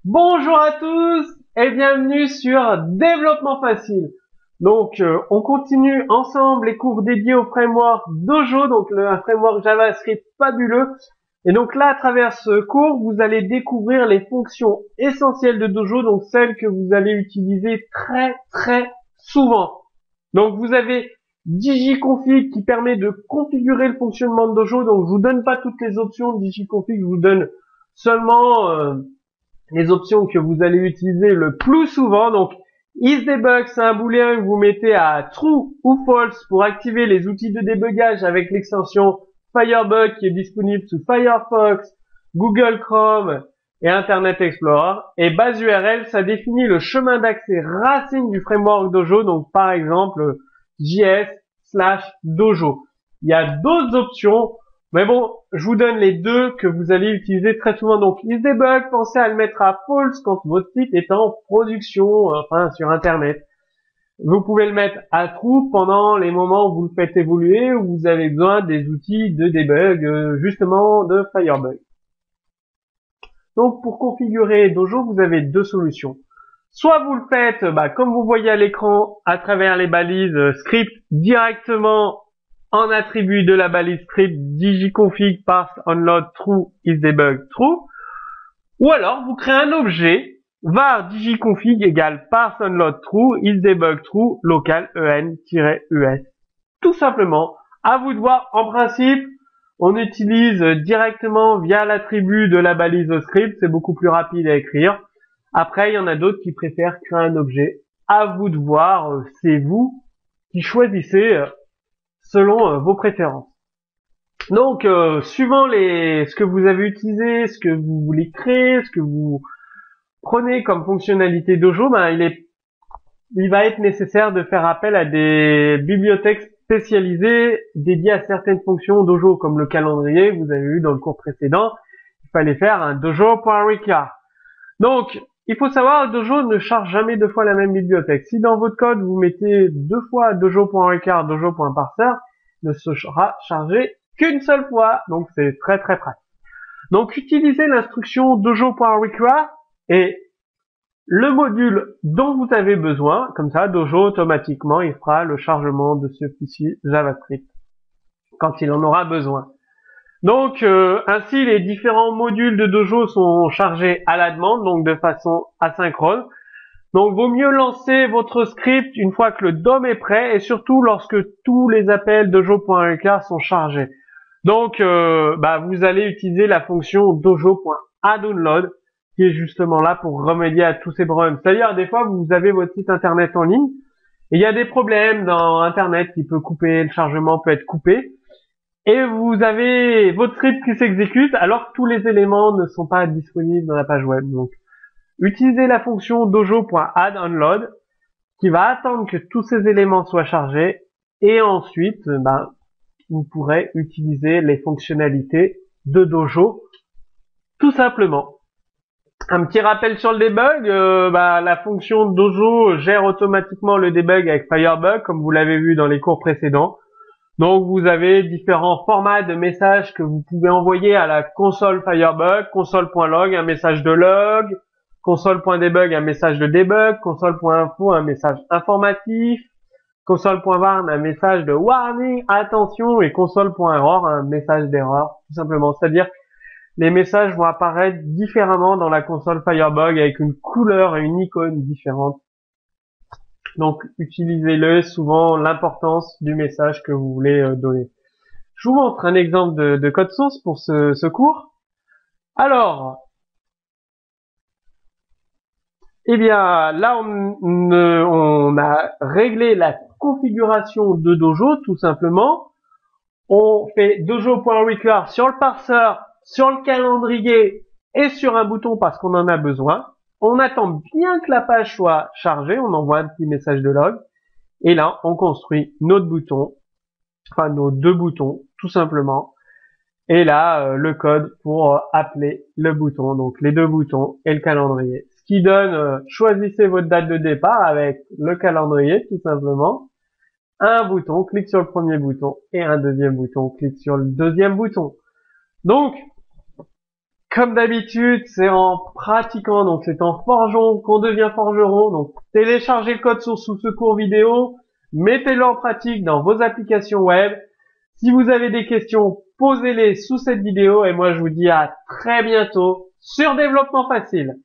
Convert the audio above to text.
Bonjour à tous et bienvenue sur Développement Facile. Donc, on continue ensemble les cours dédiés au framework Dojo, donc un framework JavaScript fabuleux. Et donc là, à travers ce cours, vous allez découvrir les fonctions essentielles de Dojo, donc celles que vous allez utiliser très souvent. Donc, vous avez digiconfig qui permet de configurer le fonctionnement de Dojo. Donc, je vous donne pas toutes les options de digiconfig, je vous donne seulement les options que vous allez utiliser le plus souvent. Donc, isDebug, c'est un booléen que vous mettez à true ou false pour activer les outils de débugage avec l'extension Firebug qui est disponible sous Firefox, Google Chrome et Internet Explorer. Et base URL, ça définit le chemin d'accès racine du framework Dojo. Donc, par exemple, JS/Dojo. Il y a d'autres options. Mais bon, je vous donne les deux que vous allez utiliser très souvent. Donc, isDebug, pensez à le mettre à false quand votre site est en production, enfin, sur Internet. Vous pouvez le mettre à true pendant les moments où vous le faites évoluer, où vous avez besoin des outils de debug, justement, de Firebug. Donc, pour configurer Dojo, vous avez deux solutions. Soit vous le faites, comme vous voyez à l'écran, à travers les balises script directement en attribut de la balise script digiconfig parse onload true isDebug true, ou alors vous créez un objet var digiconfig égale parse onload true isDebug true local en-us. Tout simplement, à vous de voir. En principe, on utilise directement via l'attribut de la balise script, c'est beaucoup plus rapide à écrire. Après, il y en a d'autres qui préfèrent créer un objet. À vous de voir, c'est vous qui choisissez selon vos préférences. Donc, suivant ce que vous avez utilisé, ce que vous voulez créer, ce que vous prenez comme fonctionnalité Dojo, il va être nécessaire de faire appel à des bibliothèques spécialisées dédiées à certaines fonctions Dojo, comme le calendrier, vous avez vu dans le cours précédent, il fallait faire un dojo.require. Donc, il faut savoir que Dojo ne charge jamais deux fois la même bibliothèque. Si dans votre code, vous mettez deux fois dojo.require, dojo.parser, ne sera chargé qu'une seule fois. Donc, c'est très pratique. Donc, utilisez l'instruction dojo.require et le module dont vous avez besoin. Comme ça, Dojo, automatiquement, il fera le chargement de ce fichier JavaScript quand il en aura besoin. Donc, ainsi, les différents modules de Dojo sont chargés à la demande, donc de façon asynchrone. Donc, vaut mieux lancer votre script une fois que le DOM est prêt et surtout lorsque tous les appels dojo.require sont chargés. Donc, vous allez utiliser la fonction dojo.addDownload qui est justement là pour remédier à tous ces problèmes. C'est-à-dire, des fois, vous avez votre site internet en ligne et il y a des problèmes dans Internet qui peut couper, le chargement peut être coupé. Et vous avez votre script qui s'exécute alors que tous les éléments ne sont pas disponibles dans la page web. Donc, utilisez la fonction dojo.addOnload qui va attendre que tous ces éléments soient chargés et ensuite, vous pourrez utiliser les fonctionnalités de Dojo tout simplement. Un petit rappel sur le debug, la fonction Dojo gère automatiquement le debug avec Firebug comme vous l'avez vu dans les cours précédents. Donc, vous avez différents formats de messages que vous pouvez envoyer à la console Firebug, console.log, un message de log, console.debug, un message de debug, console.info, un message informatif, console.warn, un message de warning, attention, et console.error, un message d'erreur, tout simplement. C'est-à-dire, les messages vont apparaître différemment dans la console Firebug avec une couleur et une icône différentes. Donc, utilisez-le souvent l'importance du message que vous voulez donner. Je vous montre un exemple de code source pour ce cours. Alors, là, on a réglé la configuration de Dojo, tout simplement. On fait dojo.require sur le parseur, sur le calendrier et sur un bouton parce qu'on en a besoin. On attend bien que la page soit chargée, on envoie un petit message de log, et là, on construit notre bouton, enfin nos deux boutons, tout simplement, et là, le code pour appeler le bouton, donc les deux boutons et le calendrier. Ce qui donne, choisissez votre date de départ avec le calendrier, tout simplement, un bouton, clique sur le premier bouton, et un deuxième bouton, clique sur le deuxième bouton. Donc, Comme d'habitude, c'est en pratiquant, donc c'est en forgeant qu'on devient forgeron. Donc téléchargez le code source sous ce cours vidéo, mettez-le en pratique dans vos applications web. Si vous avez des questions, posez-les sous cette vidéo et moi je vous dis à très bientôt sur Développement Facile.